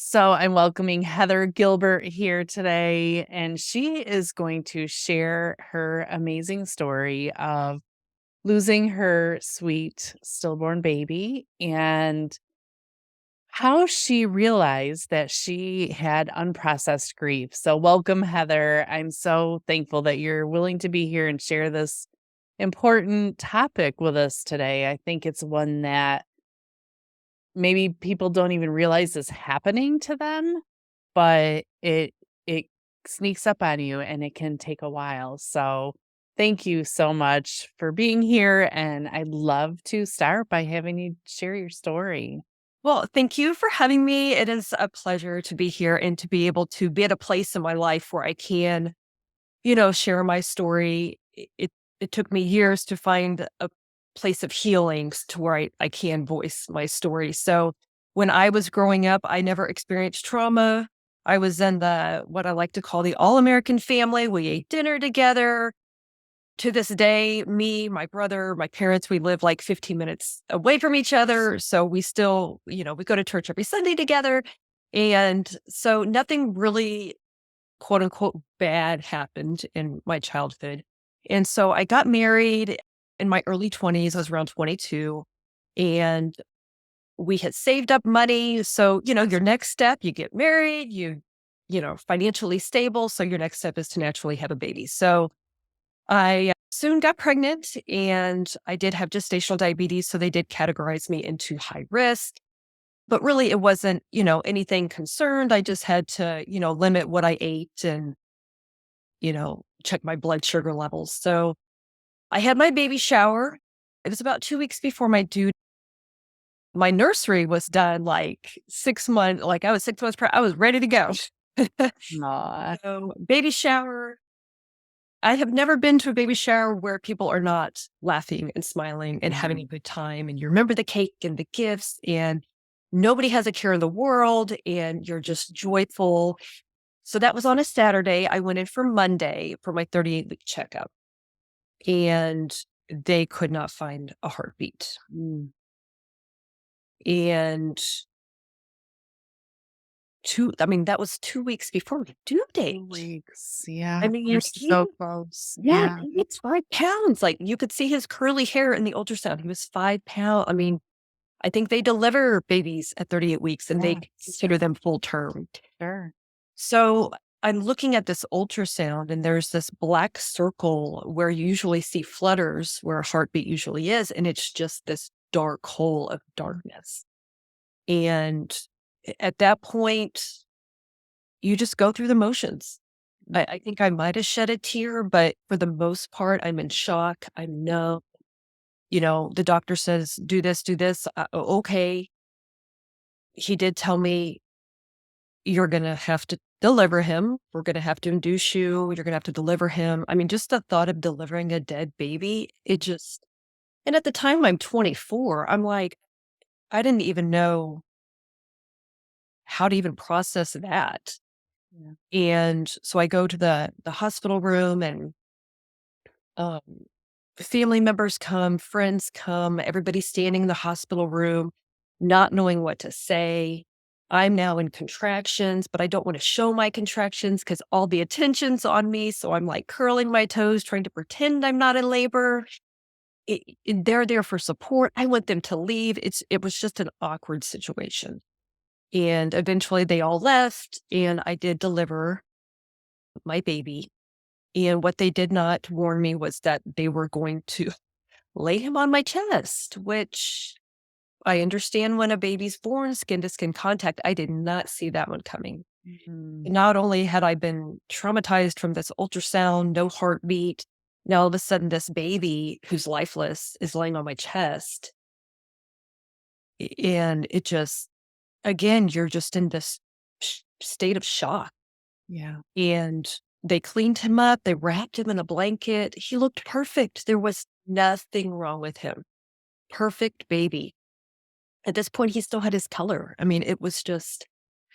So I'm welcoming Heather Gilbert here today, and she is going to share her amazing story of losing her sweet stillborn baby and how she realized that she had unprocessed grief. So, welcome, Heather. I'm so thankful that you're willing to be here and share this important topic with us today. I think it's one that maybe people don't even realize is happening to them, but it sneaks up on you and it can take a while. So, thank you so much for being here, and I'd love to start by having you share your story. Well, thank you for having me. It is a pleasure to be here and to be able to be at a place in my life where I can, share my story. It took me years to find a place of healings to where I can voice my story. So when I was growing up, I never experienced trauma. I was in the what I like to call the all-American family. We ate dinner together. To this day, me, my brother, my parents, we live like 15 minutes away from each other. So we still, we go to church every Sunday together. And so nothing really, quote unquote, bad happened in my childhood. And so I got married in my early 20s. I was around 22. And we had saved up money. So, your next step, you get married, financially stable. So your next step is to naturally have a baby. So I soon got pregnant and I did have gestational diabetes. So they did categorize me into high risk, but really it wasn't, anything concerned. I just had to, limit what I ate and, check my blood sugar levels. So I had my baby shower. It was about 2 weeks before my due. My nursery was done like 6 months, like I was 6 months pregnant. I was ready to go. Aw. So baby shower, I have never been to a baby shower where people are not laughing and smiling and having a good time. And you remember the cake and the gifts, and nobody has a care in the world, and you're just joyful. So that was on a Saturday. I went in for Monday for my 38-week checkup, and they could not find a heartbeat. Mm, And that was 2 weeks before my due 2 date. weeks. I Yeah, mean, you're he so close. Yeah, Yeah. it's 5 pounds, like, you could see his curly hair in the ultrasound, he was 5 pound. I mean, I think they deliver babies at 38 weeks, and they Yes. consider them full term. Sure. So, I'm looking at this ultrasound, and there's this black circle where you usually see flutters, where a heartbeat usually is, and it's just this dark hole of darkness. And at that point, you just go through the motions. I think I might have shed a tear, but for the most part, I'm in shock. I'm numb. The doctor says, do this, do this. Okay. He did tell me, you're going to have to deliver him. We're going to have to induce you. You're going to have to deliver him. I mean, just the thought of delivering a dead baby, and at the time I'm 24, I'm like, I didn't even know how to even process that. Yeah. And so I go to the hospital room, and um, family members come, friends come, everybody's standing in the hospital room, not knowing what to say. I'm now in contractions, but I don't want to show my contractions because all the attention's on me. So I'm like curling my toes, trying to pretend I'm not in labor. They're there for support. I want them to leave. It was just an awkward situation. And eventually they all left, and I did deliver my baby. And what they did not warn me was that they were going to lay him on my chest, which I understand when a baby's born, skin to skin contact. I did not see that one coming. Mhm. Not only had I been traumatized from this ultrasound, no heartbeat, now all of a sudden this baby who's lifeless is laying on my chest. And it just, again, you're just in this state of shock. Yeah. And they cleaned him up, they wrapped him in a blanket. He looked perfect. There was nothing wrong with him. Perfect baby. At this point, he still had his color. I mean, it was just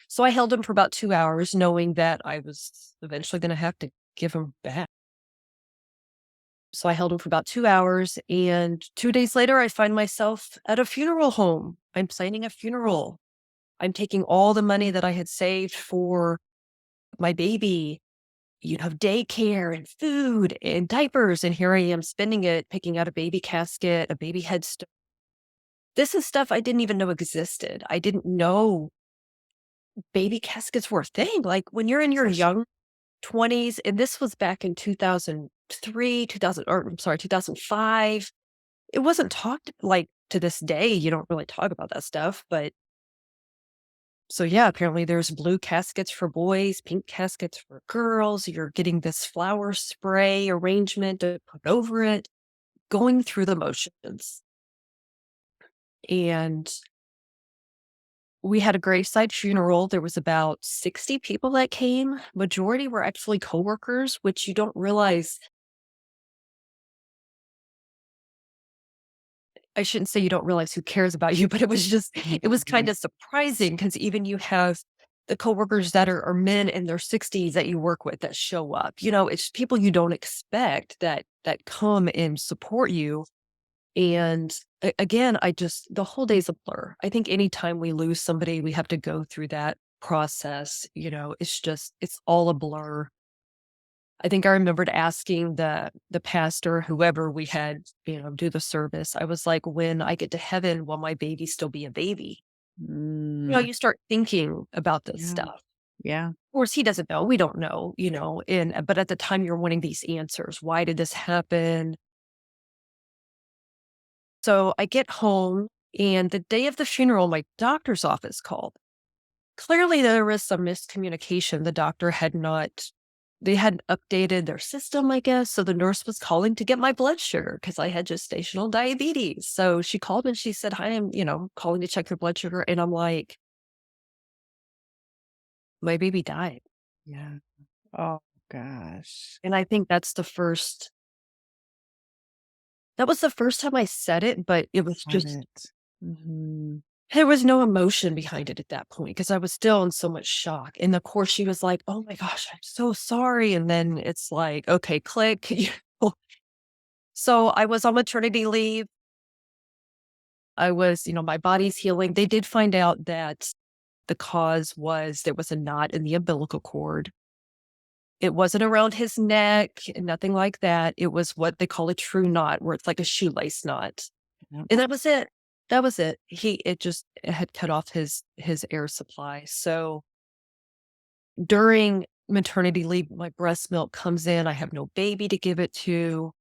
so I held him for about 2 hours knowing that I was eventually gonna have to give him back. So I held him for about 2 hours, and 2 days later, I find myself at a funeral home. I'm planning a funeral, I'm taking all the money that I had saved for my baby, daycare and food and diapers, and here I am spending it picking out a baby casket, a baby headstone. This is stuff I didn't even know existed. I didn't know baby caskets were a thing. Like, when you're in your young 20s, and this was back in 2003, 2000, or I'm sorry, 2005. It wasn't talked like to this day, you don't really talk about that stuff, but so yeah, apparently there's blue caskets for boys, pink caskets for girls. You're getting this flower spray arrangement to put over it, going through the motions. And we had a graveside funeral. There was about 60 people that came. Majority were actually coworkers, which you don't realize. I shouldn't say you don't realize who cares about you, but it was kind of surprising because even you have the coworkers that are men in their 60s that you work with that show up. It's people you don't expect that come and support you. And again, the whole day's a blur. I think anytime we lose somebody, we have to go through that process. It's all a blur. I think I remembered asking the pastor, whoever we had, do the service. I was like, "When I get to heaven, will my baby still be a baby?" Mm, You start thinking about this yeah, stuff. yeah, Of course, he doesn't know. We don't know, but at the time you're wanting these answers. Why did this happen? So I get home, and the day of the funeral, my doctor's office called. Clearly, there was some miscommunication. The doctor had not they hadn't updated their system, I guess, so the nurse was calling to get my blood sugar because I had gestational diabetes. So she called and she said, "Hi, I'm, calling to check your blood sugar." And I'm like, "My baby died." yeah. Oh gosh. And I think that was the first time I said it, but it was Got just it. Mhm. there was no emotion behind it at that point because I was still in so much shock. And of course, she was like, "Oh my gosh, I'm so sorry." And then it's like, okay, click. Know. So I was on maternity leave. My body's healing. They did find out that the cause was there was a knot in the umbilical cord. It wasn't around his neck, nothing like that. It was what they call a true knot, where it's like a shoelace knot. Yep. And that was it. That was it. It had cut off his air supply. So during maternity leave, my breast milk comes in. I have no baby to give it to.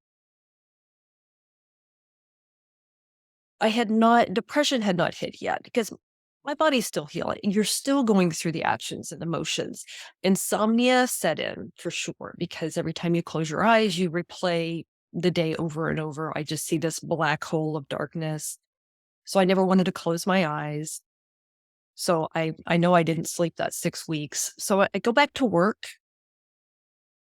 Depression had not hit yet because my body's still healing. You're still going through the actions and emotions. Insomnia set in for sure because every time you close your eyes, you replay the day over and over. I just see this black hole of darkness. So I never wanted to close my eyes. So I know I didn't sleep that 6 weeks. So I go back to work.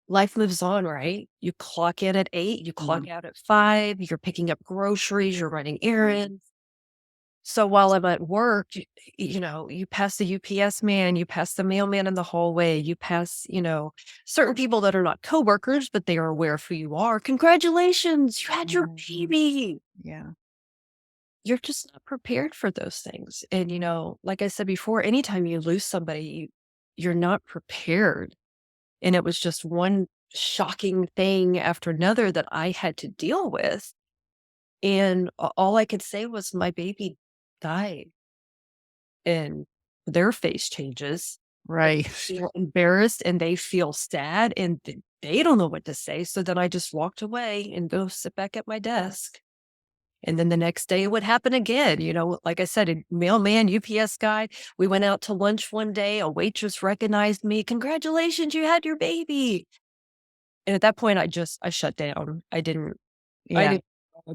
Life moves on, right? You clock in at 8, you clock Mm. out at 5, you're picking up groceries, you're running errands. So while I'm at work, you pass the UPS man, you pass the mailman in the hallway, you pass, certain people that are not coworkers, but they are aware of who you are. Congratulations, you had your Mhm. baby. Yeah. You're just not prepared for those things. And, like I said before, anytime you lose somebody, you're not prepared. And it was just one shocking thing after another that I had to deal with. And all I could say was, my baby died. And their face changes. They Right. feel embarrassed and they feel sad and they don't know what to say. So then I just walked away and go sit back at my desk. And then the next day it would happen again. Like I said, a mailman, UPS guy. We went out to lunch one day. A waitress recognized me. Congratulations, you had your baby. And at that point, I shut down. I Yeah. didn't,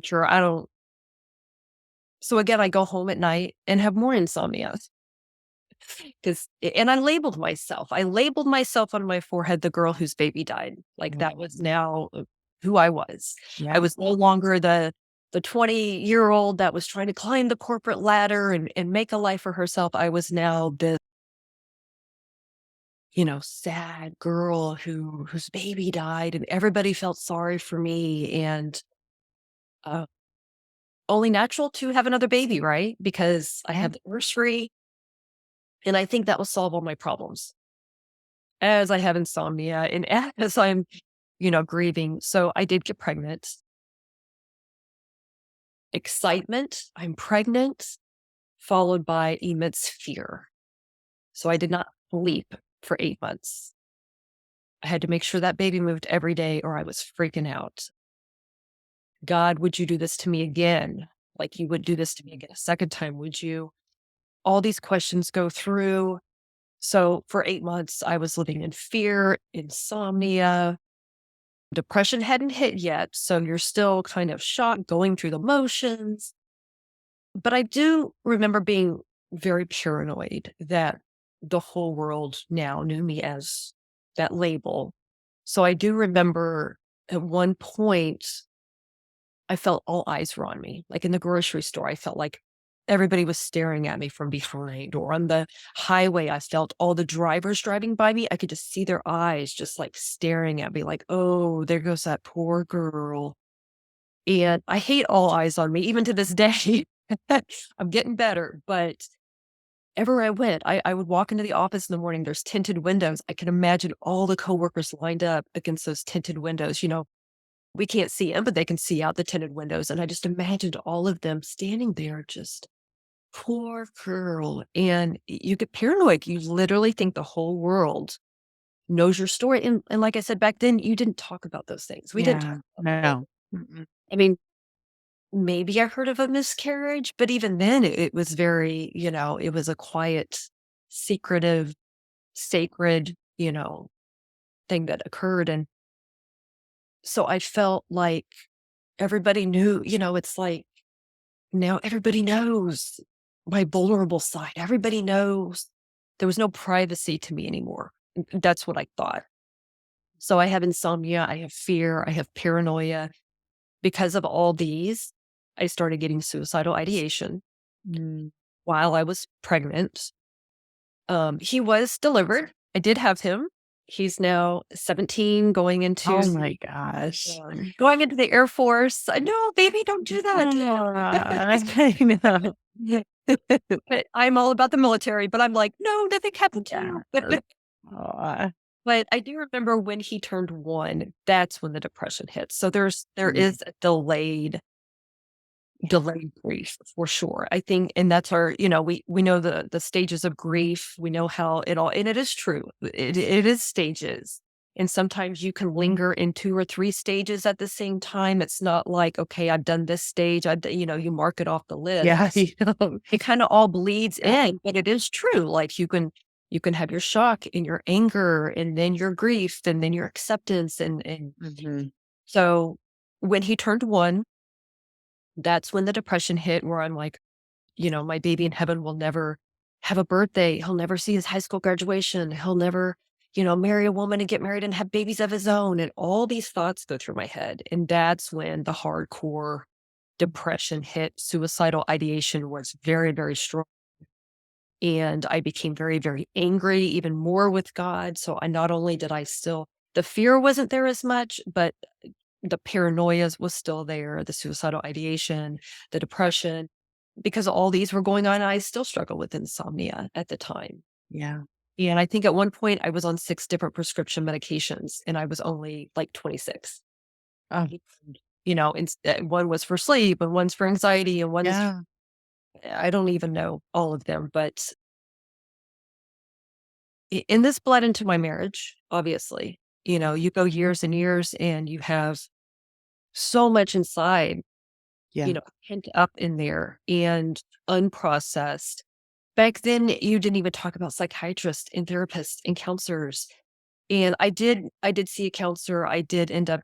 sure, I don't. So again, I go home at night and have more insomnia. And I labeled myself. I labeled myself on my forehead the girl whose baby died. Like that was Mhm. now who I was. I Yeah. was no longer the 20-year-old that was trying to climb the corporate ladder and make a life for herself. I was now this, sad girl whose baby died and everybody felt sorry for me. And uh, only natural to have another baby, right? Because I Yeah. had the nursery. And I think that will solve all my problems as I have insomnia and as I'm, grieving. So I did get pregnant. Excitement, I'm pregnant, followed by immense fear. So I did not sleep for 8 months. I had to make sure that baby moved every day or I was freaking out. God, would you do this to me again? Like you would do this to me again a second time, would you? All these questions go through. So for 8 months, I was living in fear, insomnia. Depression hadn't hit yet. So you're still kind of shocked, going through the motions. But I do remember being very paranoid that the whole world now knew me as that label. So I do remember at one point, I felt all eyes were on me. Like in the grocery store, I felt like everybody was staring at me from behind, or on the highway, I felt all the drivers driving by me. I could just see their eyes just like staring at me, like, oh, there goes that poor girl. And I hate all eyes on me, even to this day. I'm getting better, but ever I went, I would walk into the office in the morning, there's tinted windows. I can imagine all the coworkers lined up against those tinted windows. We can't see them, but they can see out the tinted windows. And I just imagined all of them standing there, just poor girl. And you get paranoid. You literally think the whole world knows your story. And like I said, back then, you didn't talk about those things. We didn't talk Yeah. about it. No. Mm-mm. I mean, maybe I heard of a miscarriage, but even then it was very, it was a quiet, secretive, sacred, thing that occurred. And so I felt like everybody knew, it's like now everybody knows my vulnerable side. Everybody knows there was no privacy to me anymore. That's what I thought. So I have insomnia, I have fear, I have paranoia. Because of all these, I started getting suicidal ideation Mm. while I was pregnant. He was delivered. I did have him. He's now 17, Oh my gosh. going into the Air Force. No, baby, don't do that. I know. But I'm all about the military, but I'm like, no, nothing happened to Yeah. you. Aw. But I do remember when he turned 1, that's when the depression hit. So there Mm. is a delayed grief for sure. I think, and that's our, we know the stages of grief. We know how it all, and it is true. It is stages. And sometimes you can linger in 2 or 3 stages at the same time. It's not like, okay, I've done this stage. You mark it off the list. Yeah, you know. It kind of all bleeds Yeah. in, but it is true. Like you can have your shock and your anger and then your grief and then your acceptance. And Mhm. so when he turned 1, that's when the depression hit where I'm like, my baby in heaven will never have a birthday. He'll never see his high school graduation. He'll never, marry a woman and get married and have babies of his own. And all these thoughts go through my head. And that's when the hardcore depression hit. Suicidal ideation was very, very strong. And I became very, very angry, even more with God. So I not only did I still, the fear wasn't there as much, but the paranoia was still there, the suicidal ideation, the depression, because all these were going on. I still struggle with insomnia at the time. Yeah. And I think at one point I was on 6 different prescription medications and I was only like 26. Oh, And one was for sleep and one's for anxiety and one's, yeah. I don't even know all of them, but and this bled into my marriage, obviously. You go years and years and you have so much inside, Yeah. pent up in there and unprocessed. Back then, you didn't even talk about psychiatrists and therapists and counselors. And I did see a counselor. I did end up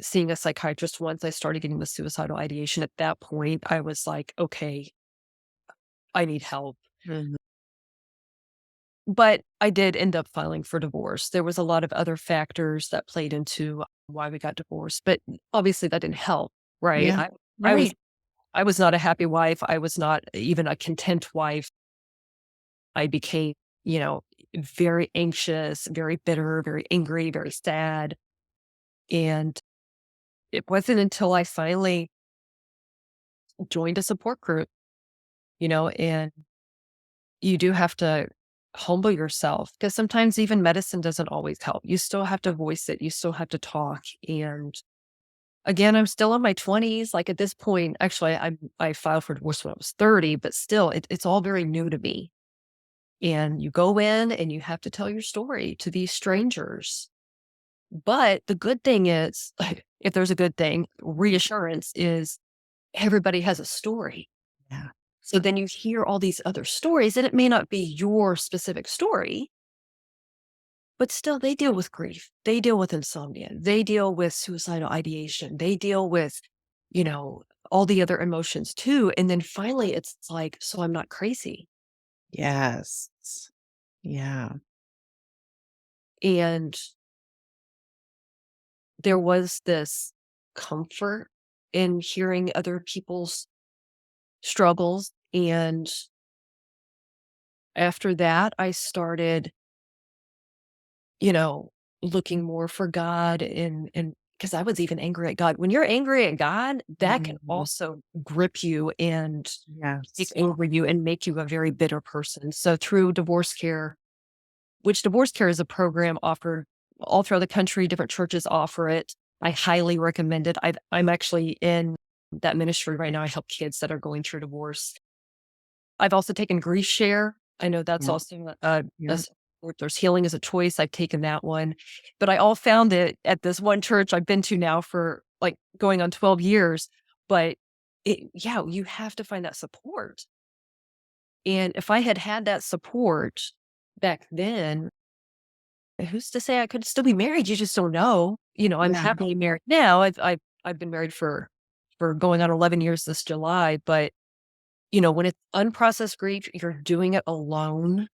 seeing a psychiatrist once I started getting the suicidal ideation. At that point, I was like, okay, I need help. Mhm. But I did end up filing for divorce. There was a lot of other factors that played into why we got divorced, but obviously that didn't help, right? Yeah. I was Right. I was not a happy wife. I was not even a content wife. I became, you know, very anxious, very bitter, very angry, very sad. And it wasn't until I finally joined a support group, and you do have to humble yourself because sometimes even medicine doesn't always help. You still have to voice it. You still have to talk. And again, I'm still in my 20s. Like at this point, actually, I filed for divorce when I was 30, but still, it's all very new to me. And you go in and you have to tell your story to these strangers. But the good thing is, if there's a good thing, reassurance is everybody has a story. Yeah. So then you hear all these other stories, and it may not be your specific story, but still they deal with grief. They deal with insomnia. They deal with suicidal ideation. They deal with, you know, all the other emotions too. And then finally it's like, so I'm not crazy. Yes. Yeah. And there was this comfort in hearing other people's struggles. And after that, I started, you know, looking more for God and because I was even angry at God. When you're angry at God, that can Mhm. also grip you and take Yes. over you and make you a very bitter person. So through divorce care, which divorce care is a program offered all throughout the country, different churches offer it. I highly recommend it. I'm actually in that ministry right now. I help kids that are going through divorce. I've also taken grief share. I know that's Yeah. also Yeah. there's healing as a choice. I've taken that one, but I all found it at this one church I've been to now for like going on 12 years. But yeah, you have to find that support. And if I had had that support back then, who's to say I could still be married? You just don't know. I'm Yeah. happily married now. I've been married for going on 11 years this July, but when it's unprocessed grief, you're doing it alone,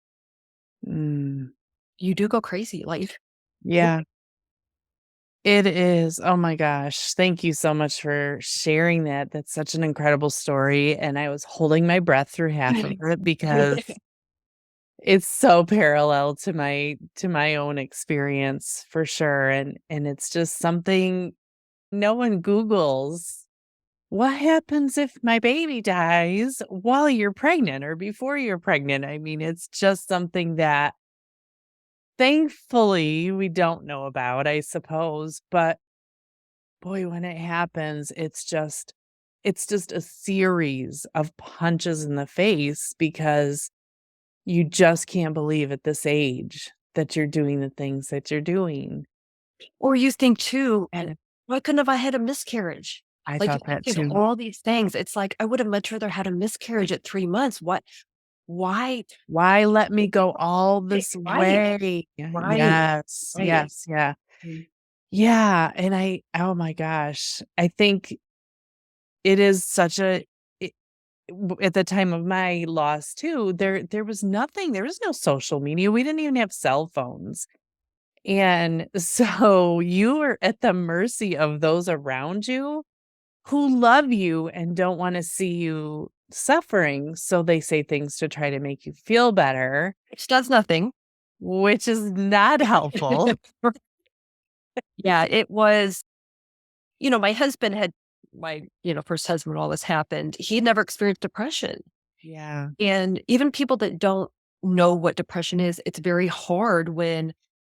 Mm. you do go crazy, like Yeah. It is. Oh my gosh. Thank you so much for sharing that. That's such an incredible story. And I was holding my breath through half of it because it's so parallel to my own experience for sure. And it's just something no one Googles. What happens if my baby dies while you're pregnant or before you're pregnant? I mean, it's just something that thankfully we don't know about, I suppose. But boy, when it happens, it's just a series of punches in the face because you just can't believe at this age that you're doing the things that you're doing. or you think too, And why couldn't have I had a miscarriage? I Like, you thought that think of too. all these things. It's like, I would have much rather had a miscarriage at 3 months. Why? Why let me go all this Right, way? right, Yes, right. yes, yeah. Mm. Yeah, and oh my gosh, I think it is such a it at the time of my loss too, there was nothing, there was no social media, we didn't even have cell phones, and so you were at the mercy of those around you who love you and don't wanna see you suffering, so they say things to try to make you feel better, Which does nothing. which is not helpful. Yeah, it was my husband had first husband when all this happened, he had never experienced depression. Yeah. And even people that don't know what depression is, it's very hard when,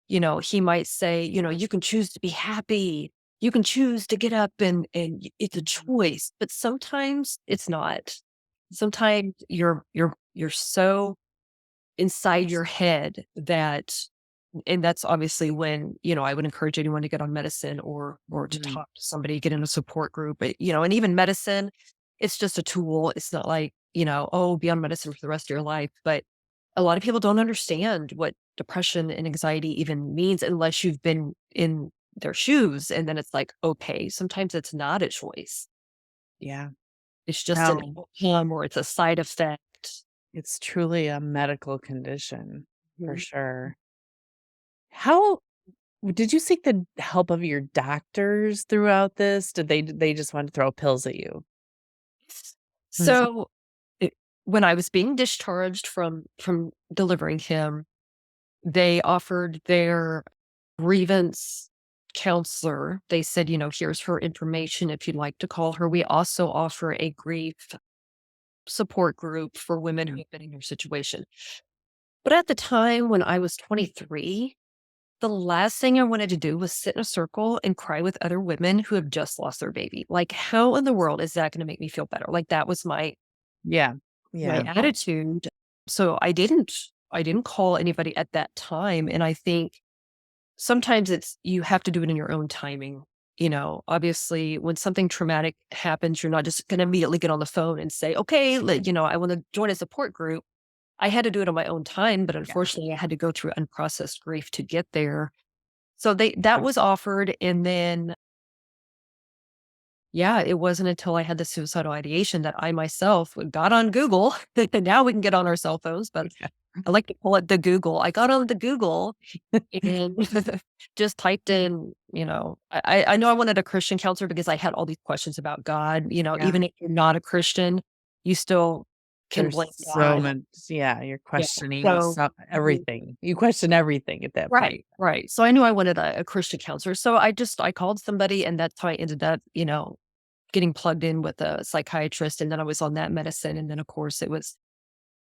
he might say, you can choose to be happy. You can choose to get up and it's a Mhm. choice. But sometimes it's not. Sometimes you're so inside your head that and that's obviously when, I would encourage anyone to get on medicine or to Mhm. talk to somebody, get in a support group. But, and even medicine, it's just a tool. It's not like, oh, be on medicine for the rest of your life. But a lot of people don't understand what depression and anxiety even means unless you've been in their shoes. And then it's like, okay, sometimes it's not a choice. Yeah. It's just an No, outcome or it's a side effect. it's truly a medical condition for Mhm. sure. How did you seek the help of your doctors throughout this? Did they just want to throw pills at you? Mhm. So it, when I was being discharged from delivering him, they offered their grievance counselor. They said, here's her information if you'd like to call her. We also offer a grief support group for women who Mm. have been in your situation. But at the time when I was 23, the last thing I wanted to do was sit in a circle and cry with other women who have just lost their baby. Like, how in the world is that going to make me feel better? Like, that was Yeah. my Yeah. attitude. So I didn't call anybody at that time. And I think sometimes it's you have to do it in your own timing. Obviously, when something traumatic happens, you're not just going to immediately get on the phone and say, okay, I want to join a support group. I had to do it on my own time, but Yeah. unfortunately, I had to go through unprocessed grief to get there. So that was offered, and then, yeah, it wasn't until I had the suicidal ideation that I myself got on Google. And now we can get on our cell phones, but Yeah. I like to call it the Google. I got on the Google and just typed in, I know I wanted a Christian counselor because I had all these questions about God. Yeah. Even if you're not a Christian, you still can There's blame so God. much, yeah, you're Yeah. questioning So everything. You question everything at that point. right, right. So I knew I wanted a Christian counselor. So I called somebody, and that's how I ended up, getting plugged in with a psychiatrist. And then I was on that medicine. And then, of course, it was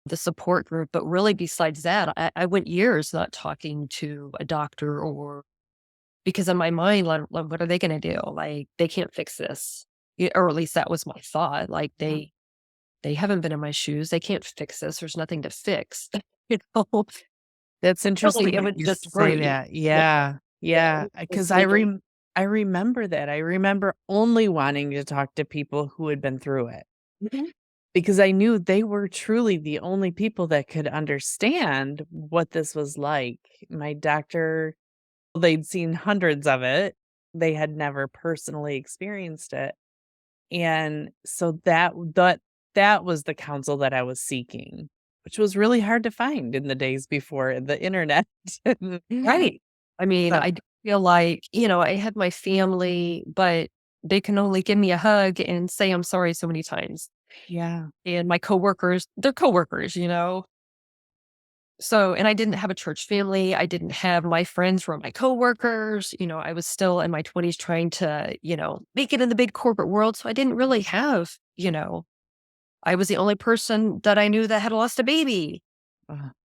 the support group. But really, besides that, I went years not talking to a doctor, or because in my mind, like, what are they going to do? Like, they can't fix this. Or at least that was my thought. Like, Yeah. they haven't been in my shoes. They can't fix this. There's nothing to fix. you know, That's Really, interesting it that was you just say grief. that. Yeah. Yeah. Yeah, Yeah, it was because like a I remember that. I remember only wanting to talk to people who had been through it, mhm, because I knew they were truly the only people that could understand what this was like. My doctor, they'd seen hundreds of it. They had never personally experienced it. And so that was the counsel that I was seeking, which was really hard to find in the days before the internet. right. I mean, So I do feel like, I had my family, but they can only give me a hug and say I'm sorry so many times. yeah, And my coworkers, they're coworkers. So, and I didn't have a church family. I didn't have my friends were my coworkers. I was still in my 20s trying to, make it in the big corporate world. So I didn't really have, I was the only person that I knew that had lost a baby.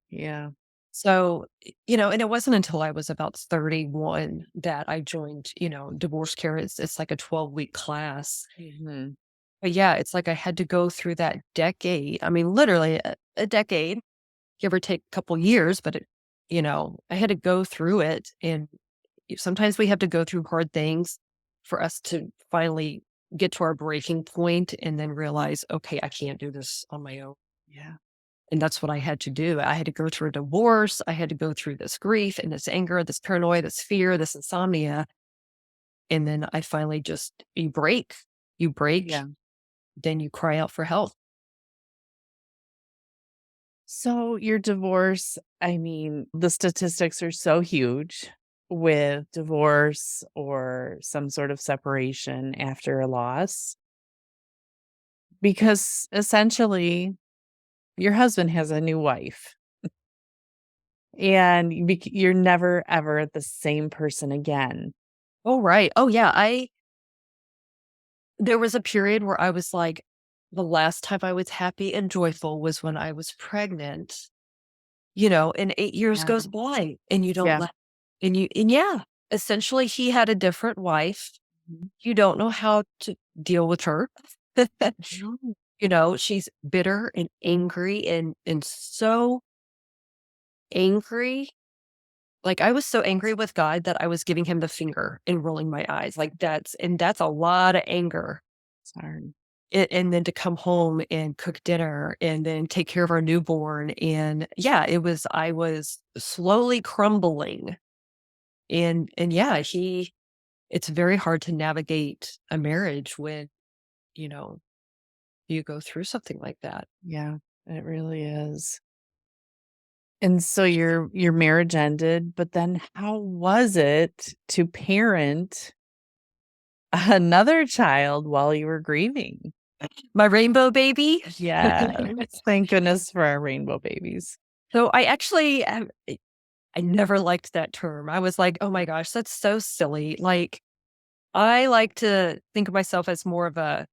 yeah, So, and it wasn't until I was about 31 that I joined, divorce care. It's like a 12-week class. mhm, But yeah, it's like I had to go through that decade. I mean, literally a decade, give or take a couple years, but I had to go through it. And sometimes we have to go through hard things for us to finally get to our breaking point and then realize, okay, I can't do this on my own. yeah. And that's what I had to do. I had to go through a divorce. I had to go through this grief and this anger, this paranoia, this fear, this insomnia. And then I finally you break, Yeah. then you cry out for help. So your divorce, I mean, the statistics are so huge with divorce or some sort of separation after a loss, because essentially your husband has a new wife. And you're never ever the same person again. Oh, right. Oh, yeah. There was a period where I was like, the last time I was happy and joyful was when I was pregnant, and 8 years Yeah. goes by and you don't Yeah. let, and yeah, essentially he had a different wife. Mhm. You don't know how to deal with her. No. She's bitter and angry and so angry. Like, I was so angry with God that I was giving him the finger and rolling my eyes. Like, that's a lot of anger. It's hard. And then to come home and cook dinner and then take care of our newborn. And yeah, I was slowly crumbling. And yeah, it's very hard to navigate a marriage when, you know, you go through something like that. Yeah, it really is. And so your marriage ended, but then how was it to parent another child while you were grieving? My rainbow baby. Yes. Thank goodness for our rainbow babies. So I actually I never liked that term. I was like, "Oh my gosh, that's so silly." Like, I like to think of myself as more of a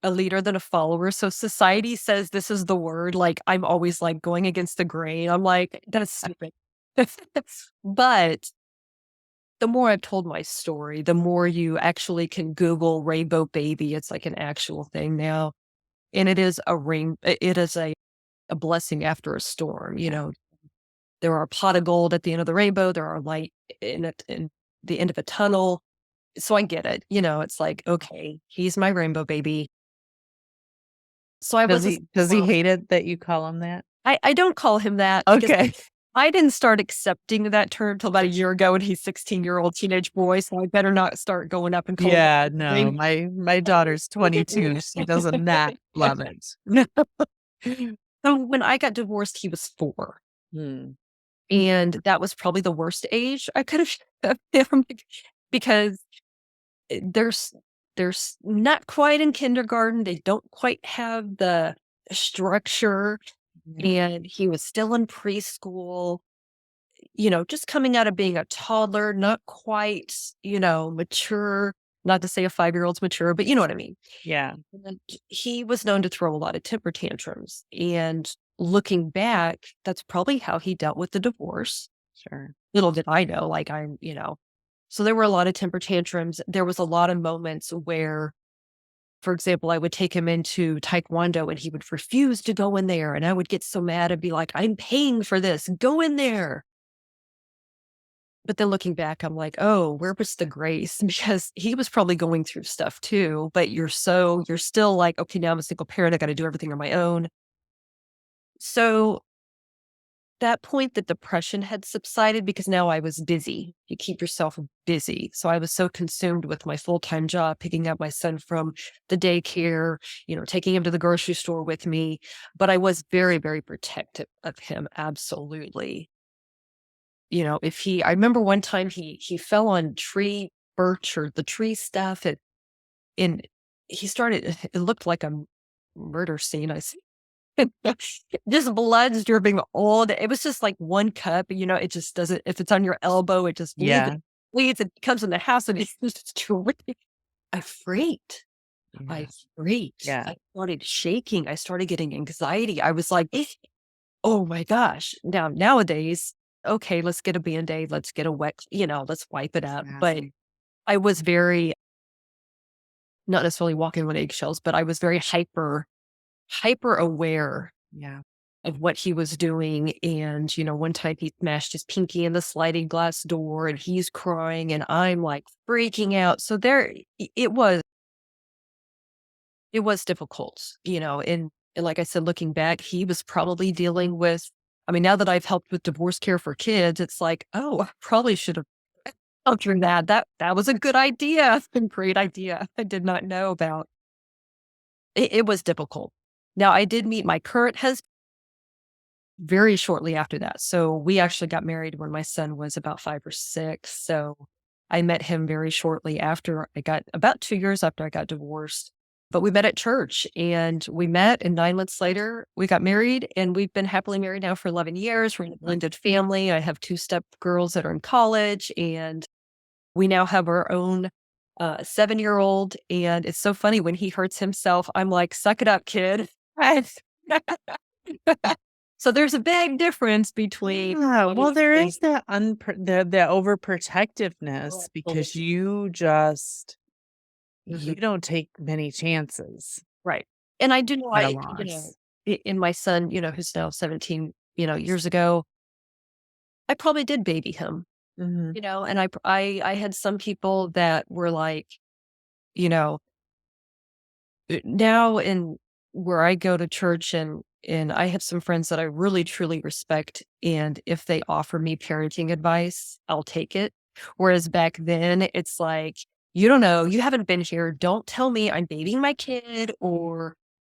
a leader than a follower. So society says this is the word. Like I'm always like going against the grain. I'm like, that's stupid. But the more I've told my story, the more you actually can Google rainbow baby. It's like an actual thing now. And it is it is a blessing after a storm. You Yeah. know, there are a pot of gold at the end of the rainbow. There are light in the end of a tunnel. So I get it. You know, it's like, okay, he's my rainbow baby. So I Does was a he well, hate it that you call him that? I don't call him that because Okay. I didn't start accepting that term till about a year ago, and he's 16-year-old teenage boy, so I better not start going up and calling Yeah, him no, rainbow. my daughter's 22, she does not love it. So when I got divorced, he was 4, Hmm, and that was probably the worst age I could have shoved him because there's not quite in kindergarten, they don't quite have the structure, yeah, and he was still in preschool, you know, just coming out of being a toddler, not quite, you know, mature, not to say a 5-year-old's mature, but you know what I mean. yeah, And he was known to throw a lot of temper tantrums. And looking back, that's probably how he dealt with the divorce. sure. Little did I know, like you know, so there were a lot of temper tantrums. There was a lot of moments where, for example, I would take him into taekwondo and he would refuse to go in there. And I would get so mad and be like, I'm paying for this. Go in there. But then looking back, I'm like, "Oh, where was the grace?" Because he was probably going through stuff too, but you're still like, "Okay, now I'm a single parent, I gotta do everything on my own." So, that point, the depression had subsided because now I was busy. You keep yourself busy. So, I was so consumed with my full-time job, picking up my son from the daycare, you know, taking him to the grocery store with me, but I was very, very protective of him, absolutely. You know, if he I remember one time he fell on tree birch or the tree stuff and he started it looked like a murder scene, I see. Just blood's dripping all day. It was just like 1 cup, you know, it just doesn't if it's on your elbow, it just Yeah, bleeds, it comes in the house and it's just dripping. I freaked. I yeah, freaked. yeah, I started shaking. I started getting anxiety. I was like, oh my gosh. Now, nowadays, okay, let's get a Band-Aid, let's get a wet, you know, let's wipe it up. But exactly. I was very, not necessarily walking on eggshells, but I was very hyper aware Yeah, of what he was doing. And, you know, one time he smashed his pinky in the sliding glass door and he's crying and I'm like freaking out. So it was difficult, you know, and like I said, looking back, he was probably dealing with I mean, now that I've helped with divorce care for kids, it's like, "Oh, I probably should have helped through that. That was a good idea. A great idea. I did not know about." It was difficult. Now, I did meet my current husband very shortly after that. So, we actually got married when my son was about 5 or 6. So, I met him very shortly after I got about 2 years after I got divorced. But we met at church and we met and 9 months later we got married and we've been happily married now for 11 years. We're in a blended family. I have 2 step girls that are in college and we now have our own 7-year-old. And it's so funny when he hurts himself, I'm like, suck it up, kid. So there's a big difference between Yeah, well, there obviously is that the overprotectiveness because absolutely. you Mhm. don't take many chances Right. And I do know at a you know, loss. in my son, you know, who's now 17, you know, years ago, I probably did baby him, Mhm, you know, and I had some people that were like, you know, now in where I go to church and I have some friends that I really truly respect, and if they offer me parenting advice, I'll take it. Whereas back then, it's like, "You don't know, you haven't been here, don't tell me I'm babying my kid," or,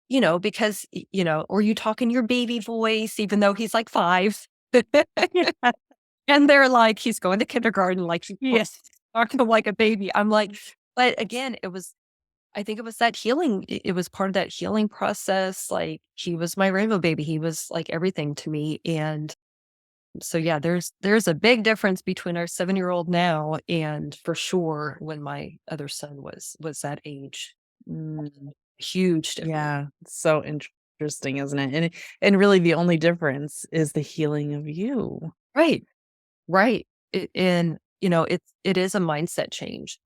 you know, because, you know, or you talk in your baby voice even though he's like 5. And they're like, "He's going to kindergarten, like, he's yeah. talking to like a baby." I'm like but again, I think it was that healing it was part of that healing process, like, he was my rainbow baby, he was, like, everything to me, and so, yeah, there's a big difference between our 7-year-old now and for sure when my other son was that age. Mm. Huge difference. Yeah, it's so interesting, isn't it? And really the only difference is the healing of you. Right. Right. And, it is a mindset change.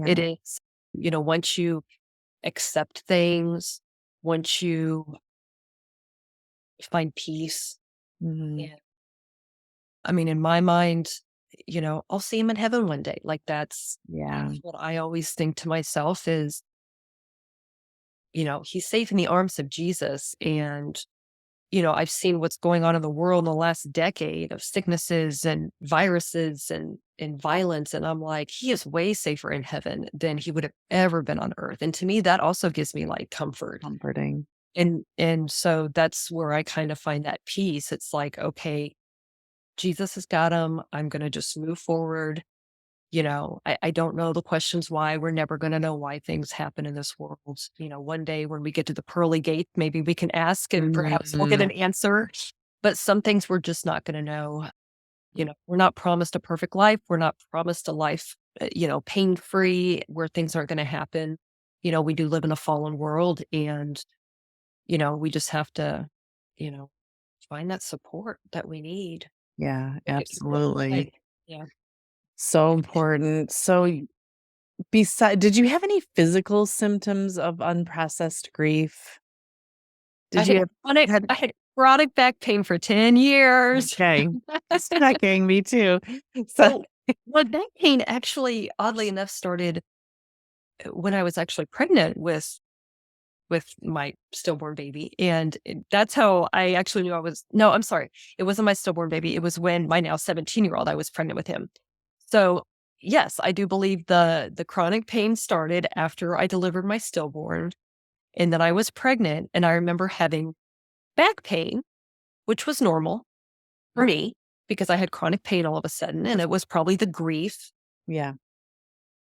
It Yeah. is, once you accept things, once you find peace. Mhm. And I mean, in my mind, I'll see him in heaven one day. Like Yeah. that's what I always think to myself is, he's safe in the arms of Jesus. And, I've seen what's going on in the world in the last decade of sicknesses and viruses and violence. And I'm like, he is way safer in heaven than he would have ever been on earth. And to me, that also gives me like comfort. Comforting. And so that's where I kind of find that peace. It's like, okay, Jesus has got him. I'm gonna just move forward. I don't know the questions why. We're never gonna know why things happen in this world. One day when we get to the pearly gate, maybe we can ask and perhaps we'll get Mhm. an answer. But some things we're just not gonna know. We're not promised a perfect life. We're not promised a life, pain free where things aren't gonna happen. We do live in a fallen world and, we just have to, you know, find that support that we need. Yeah, Make it through our life. absolutely. Yeah. So important. So beside did you have any physical symptoms of unprocessed grief? I Did you had have chronic had I had chronic back pain for 10 years. okay. Stalking me too. So So, well, back pain actually, oddly enough, started, when I was actually pregnant with my stillborn baby, and that's how I actually knew I was no, I'm sorry. It wasn't my stillborn baby, it was when my now 17-year-old, I was pregnant with him. So, yes, I do believe the chronic pain started after I delivered my stillborn, and then I was pregnant, and I remember having back pain, which was normal for me because I had chronic pain all of a sudden, and it was probably the grief. yeah.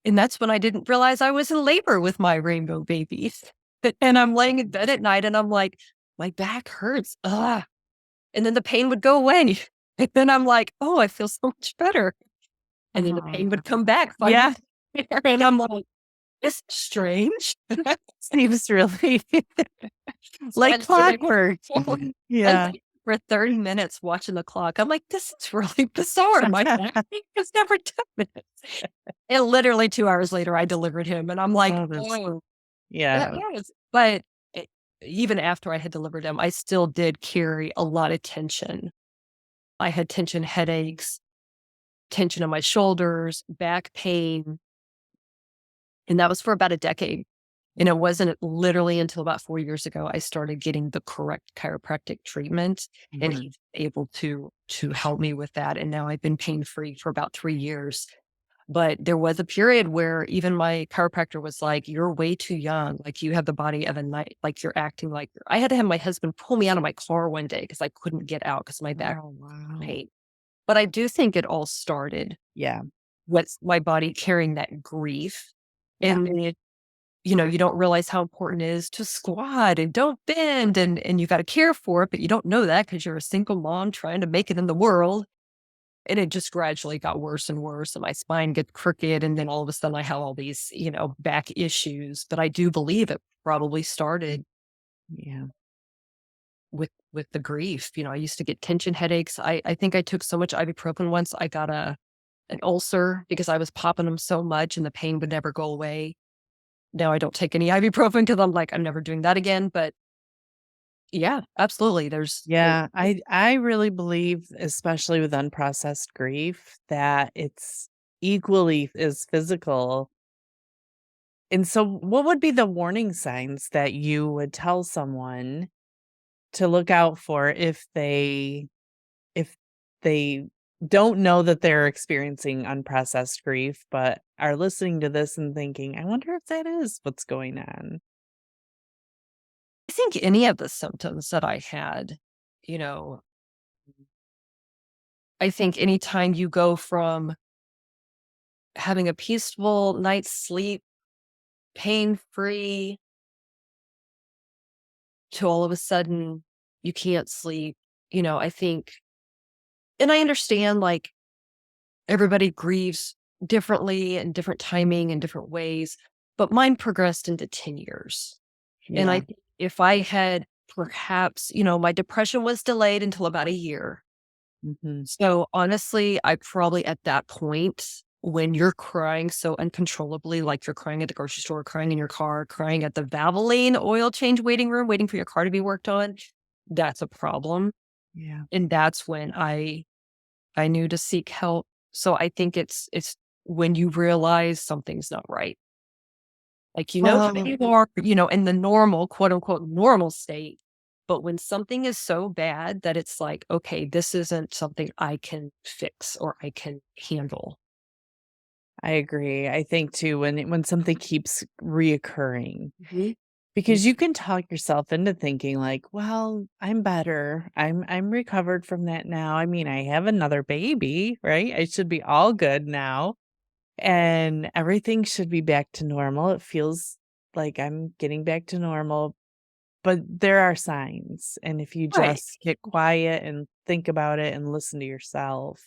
And that's when I didn't realize I was in labor with my rainbow babies. And I'm laying in bed at night and I'm like, my back hurts. Ugh. And then the pain would go away. And then I'm like, oh, I feel so much better. And then the pain would come back 5 minutes Yeah, later. And I'm like, this is strange. seems really So I like literally clockwork. I Yeah. lay for 30 minutes watching the clock. I'm like, this is really bizarre. My back pain has never done this. And literally 2 hours later, I delivered him, and I'm like, Oh, that's "Oh, that yeah. was" but e even after I had delivered him, I still did carry a lot of tension. I had tension headaches, tension in my shoulders, back pain, and that was for about a decade. And it wasn't literally until about 4 years ago I started getting the correct chiropractic treatment, and Mhm. he's able to help me with that, and now I've been pain-free for about 3 years. But there was a period where even my chiropractor was like, "You're way too young. Like, you have the body of a night. Like, you're acting like" I had to have my husband pull me out of my car one day because I couldn't get out because my back Oh, wow. pain. But I do think it all started Yeah. with my body carrying that grief. Yeah. And then you don't realize how important it is to squat and don't bend and you gotta care for it, but you don't know that because 'cause you're a single mom trying to make it in the world. And it just gradually got worse and worse, and my spine gets crooked, and then all of a sudden I have all these, back issues. But I do believe it probably started Yeah. with the grief. I used to get tension headaches. I think I took so much ibuprofen once, I got an ulcer because I was popping them so much and the pain would never go away. Now I don't take any ibuprofen because 'cause I'm like, "I'm never doing that again." But yeah, absolutely. There's Yeah, I really believe, especially with unprocessed grief, that it's equally as physical. And so what would be the warning signs that you would tell someone to look out for if they don't know that they're experiencing unprocessed grief, but are listening to this and thinking, "I wonder if that is what's going on." I think any of the symptoms that I had, you know, I think anytime you go from having a peaceful night's sleep, pain-free, to all of a sudden you can't sleep, I think and I understand, like, everybody grieves differently and different timing and different ways, but mine progressed into 10 years. And I Yeah. think if I had perhaps, my depression was delayed until about a year. Mhm. So honestly, I probably at that point when you're crying so uncontrollably, like you're crying at the grocery store, crying in your car, crying at the Valvoline oil change waiting room, waiting for your car to be worked on, that's a problem. Yeah. And that's when I knew to seek help. So I think it's when you realize something's not right. Like, Well, you are, in the normal, quote unquote, normal state. But when something is so bad that it's like, okay, this isn't something I can fix or I can handle. I agree. I think too when something keeps reoccurring, Mhm. because you can talk yourself into thinking like, "Well, I'm better. I'm recovered from that now. I mean, I have another baby, right? I should be all good now, and everything should be back to normal." It feels like I'm getting back to normal, but there are signs, and if you Right. just get quiet and think about it and listen to yourself.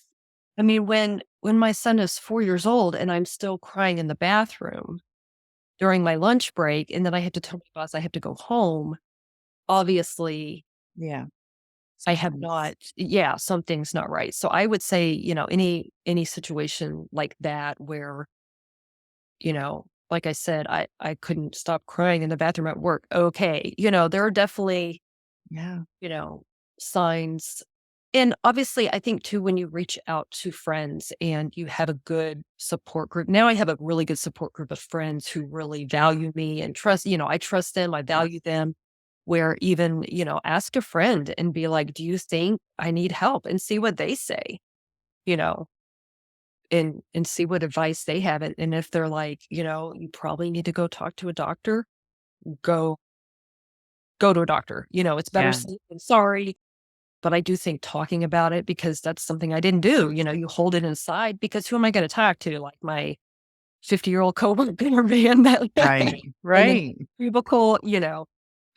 I mean, when my son is 4 years old and I'm still crying in the bathroom during my lunch break, and then I had to tell my boss I have to go home, obviously Yeah, I have something's not yeah, something's not right. So I would say, any situation like that where, like I said, I couldn't stop crying in the bathroom at work. Okay. There are definitely, yeah, you know, signs. And obviously, I think too, when you reach out to friends and you have a good support group. Now I have a really good support group of friends who really value me and trust, I trust them, I value them. Where even, ask a friend and be like, do you think I need help? And see what they say, you know, and see what advice they have. And if they're like, you probably need to go talk to a doctor, go go to a doctor. It's better yeah, safe than sorry. But I do think talking about it because that's something I didn't do. You hold it inside because who am I going to talk to? Like my 50-year-old coworker man that right, and then right. cubicle,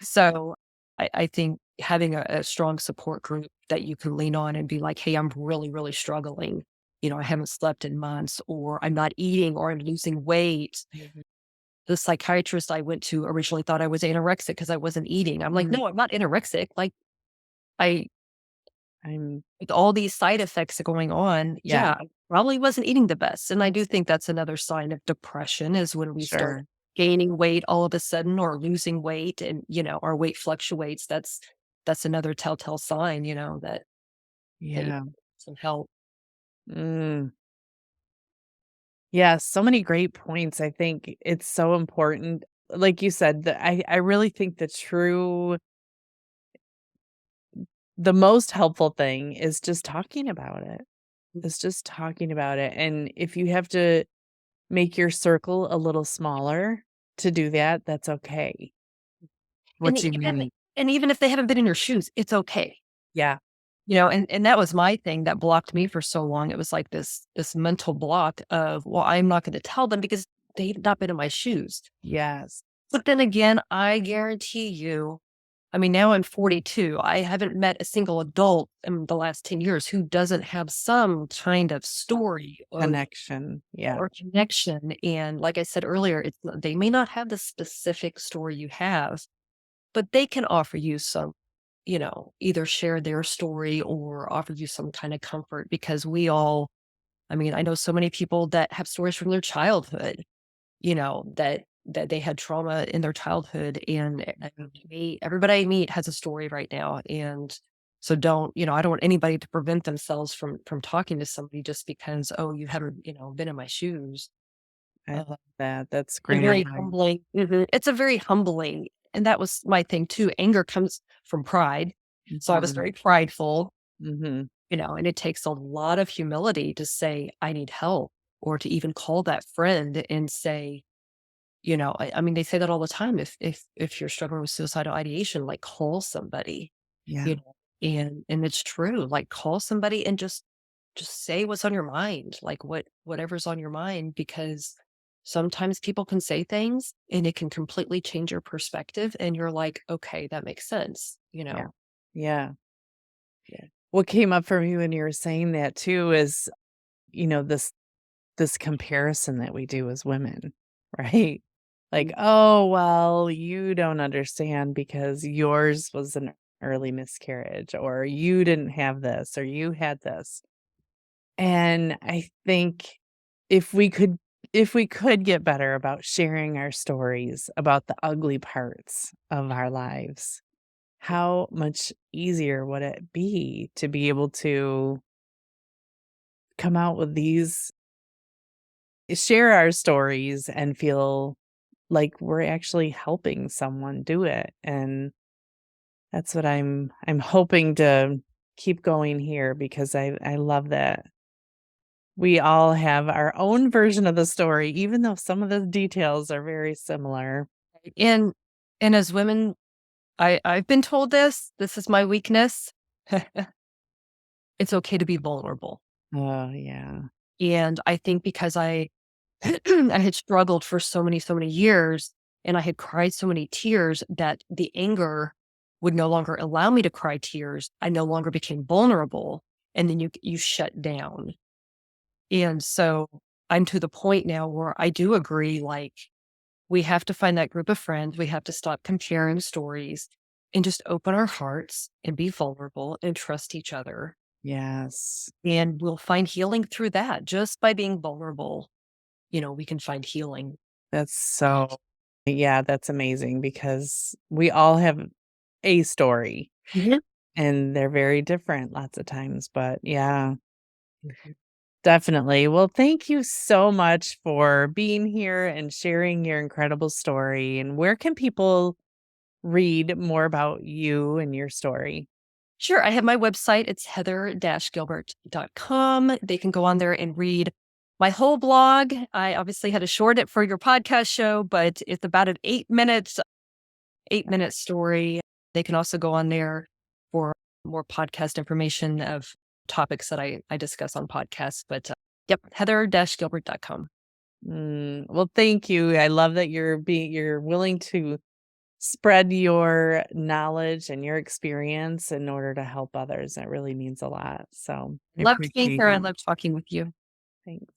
So I think having a strong support group that you can lean on and be like, hey, I'm really, really struggling. I haven't slept in months, or I'm not eating, or I'm losing weight. Mhm. The psychiatrist I went to originally thought I was anorexic because I wasn't eating. I'm like, Mm, no, I'm not anorexic. Like I I'm with all these side effects going on, yeah, yeah, I probably wasn't eating the best. And I do think that's another sign of depression is when we start sure. gaining weight all of a sudden or losing weight and, our weight fluctuates. That's another telltale sign, that you Yeah. need some help. Mm. Yeah, so many great points. I think it's so important. Like you said, I really think the most helpful thing is just talking about it. Is just talking about it. And if you have to make your circle a little smaller to do that, that's okay. And What you even need. and even if they haven't been in your shoes, it's okay. Yeah. And that was my thing that blocked me for so long. It was like this mental block of, well, I'm not going to tell them because they've not been in my shoes. Yes. But then again, I guarantee you, I mean, now I'm 42. I haven't met a single adult in the last 10 years who doesn't have some kind of story Connection. Yeah. or connection. And like I said earlier, they may not have the specific story you have, but they can offer you some, either share their story or offer you some kind of comfort because I mean, I know so many people that have stories from their childhood, that they had trauma in their childhood. And everybody I meet has a story right now. And so I don't want anybody to prevent themselves from talking to somebody just because, oh, you haven't, been in my shoes. I love Uh, that. That's a great very advice. humbling. It's a very humbling. And that was my thing too. Anger comes from pride. So I was Mhm. very prideful, Mhm. and it takes a lot of humility to say, I need help, or to even call that friend and say, I mean, they say that all the time. If you're struggling with suicidal ideation, like call somebody, Yeah. and it's true. Like call somebody and just say what's on your mind, like whatever's on your mind, because sometimes people can say things and it can completely change your perspective, and you're like, okay, that makes sense. Yeah. Yeah. Yeah. What came up for me when you were saying that too is, this comparison that we do as women, right? Like, "Oh, well, you don't understand because yours was an early miscarriage," or "You didn't have this," or "You had this." And I think if we could if we could get better about sharing our stories about the ugly parts of our lives, how much easier would it be able to come out with these share our stories and feel like we're actually helping someone do it, and that's what I'm hoping to keep going here because I love that we all have our own version of the story, even though some of the details are very similar. And and as women, I've been told this is my weakness. It's okay to be vulnerable. Oh, yeah. And I think because I I had struggled for so many years and I had cried so many tears that the anger would no longer allow me to cry tears. I no longer became vulnerable and then you shut down. And so I'm to the point now where I do agree, like, we have to find that group of friends. We have to stop comparing stories and just open our hearts and be vulnerable and trust each other. Yes. And we'll find healing through that just by being vulnerable. We can find healing. That's so yeah, that's amazing because we all have a story Mhm. and they're very different lots of times, but yeah, Mhm. definitely. Well, thank you so much for being here and sharing your incredible story. And where can people read more about you and your story? Sure. I have my website. It's heather-gilbert.com. They can go on there and read my whole blog. I obviously had to short it for your podcast show, but it's about an 8-minute story. They can also go on there for more podcast information of topics that I discuss on podcasts. But yep, heather-gilbert.com. Well, thank you. I love that you're willing to spread your knowledge and your experience in order to help others. That really means a lot. So I Loved being appreciate here. I you. loved talking with you. Thanks.